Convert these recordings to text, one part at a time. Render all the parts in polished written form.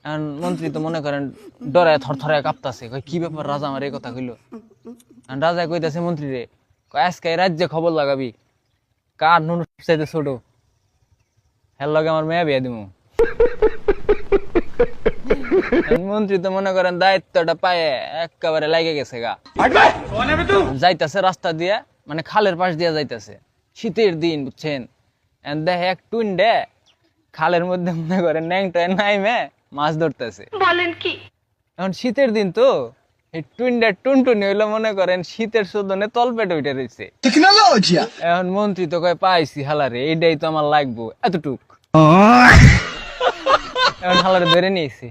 এখন মন্ত্রী তো মনে করেন ডরে থরথরে কাঁপতাছে, কয় কি ব্যাপার রাজা আমার এই কথা কইলো। রাজা কইতাছে মন্ত্রী রে, কয় আজকে এই রাজ্যে খবর লাগাবি কার নুন চাইতে ছোট, হের লগে আমার মেয়ে বিয়ে দিমু। মন্ত্রী তো মনে করেন দায়িত্বটা পায়ে একেবারে লাগে গেছে গা, যাইতাছে রাস্তা দিয়ে, মানে খালের পাশ দিয়ে যাইতাছে, শীতের দিন বুঝছেন। দেখে এক টুন্ডে খালের মধ্যে মনে করেন ন্যাংটায় নাইমে মাছ ধরতেছে। বলেন কি? এখন শীতের দিন তো এই টুন্ডে টুনটুনি হইলো মনে করেন শীতের শোধনে তলপেটে উঠে রয়েছে। এখন মন্ত্রী তো কয় পাইছি হালারে, এইটাই তো আমার লাগবো এতটুক। এখন হালারে ধরে নিয়েছি,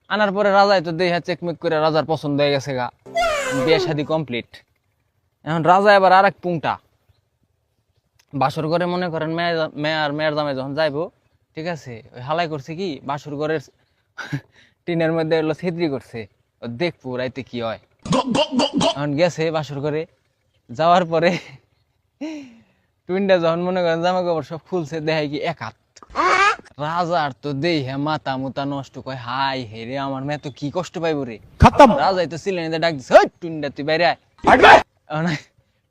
আনার পরে রাজাই তো দেহা চেকমেক করে রাজার পছন্দ হয়ে গেছে গা, বিয়ে শাদী কমপ্লিট। এখন রাজা এবার আর এক পুংটা বাসর ঘরে মনে করেন মেয়ের জামাই যখন যাইবো, ঠিক আছে, ওই হালাই করছে কি বাসর ঘরের টিনের মধ্যে এলো ছেত্রি করছে, দেখবো রাইতে কি হয়। এখন গেছে বাসর ঘরে, যাওয়ার পরে টুইনটা যখন মনে করেন জামা কাপড় সব খুলছে, দেখায় কি এক হাত। রাজার তো দেই হ্যাঁ মাথা মুতা নষ্ট, কয় হাই হেরে আমার মেয়ে তো কি কষ্ট পাইব রে। রাজাই তো ছিলেন ডাক দিচ্ছে, টুইনটা তুই বাইরে আয়।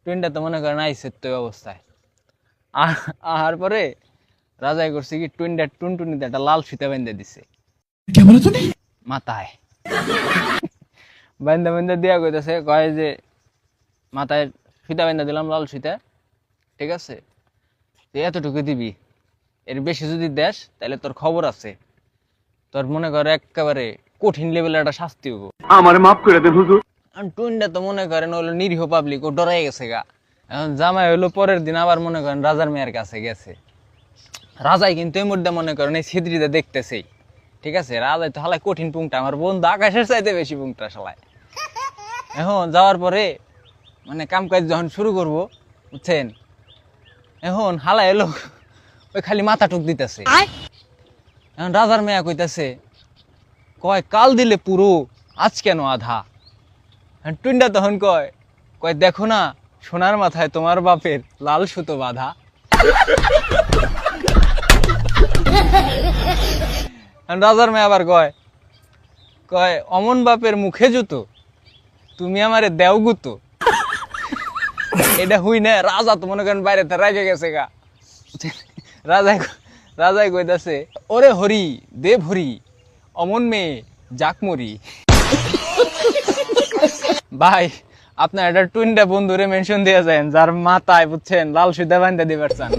টুইনটা তো মনে করেন আইসে তো অবস্থায়। আর পরে রাজাই করছে কি টুইনটা টুনটুনিতে একটা লাল ফিতা বেঁধে দিছে মাথায়। বেঁধে দিয়া কইতেছে, কয় যে মাথায় ফিতা বেঁধে দিলাম লাল ফিতা, ঠিক আছে, এতটুকু দিবি, এর বেশি যদি দেশ তাহলে তোর খবর আছে, তোর মনে করে একেবারে কঠিন লেভেলের একটা শাস্তি হবো। আমার মাফ করে দেন হুজুর। টুইনটা তো মনে করেন হলো নিরীহ পাবলিক, ও ডরাই গেছে গা। এখন জামাই হইলো পরের দিন আবার মনে করেন রাজার মেয়ের কাছে গেছে। রাজাই কিন্তু এই মুহূর্তে মনে করেন এই ছিদ্রিতে দেখতেছেই, ঠিক আছে, রাজাই তো হালাই কঠিন পুংটা, আমার বন্ধু আকাশের চাইতে বেশি পুংটা শালায়। এখন যাওয়ার পরে মানে কাম কাজ যখন শুরু করবো বুঝছেন, এখন হালাই এলো ওই খালি মাথা টুক দিতেছে। এখন রাজার মেয়া কইতাছে, কয় কাল দিলে পুরো আজ কেন আধা। টুইনটা তখন কয় কয় দেখো না সোনার মাথায় তোমার বাপের লাল সুতো বাঁধা। রাজার মেয়ে আবার কয় কয় অমন বাপের মুখে জুতো, তুমি আমারে দেও গুতো। এটা হুই না, রাজা তো মনে করেন বাইরে রাগে গেছে গা। রাজাই কইতাছে, ওরে হরি দেব হরি অমন মেয়ে যাক মরি। ভাই আপনার একটা টুইনটা বন্ধুরে মেনশন দিয়ে যায় যার মাথায় বুঝছেন লাল সুতা বাঁধা দিবার চান।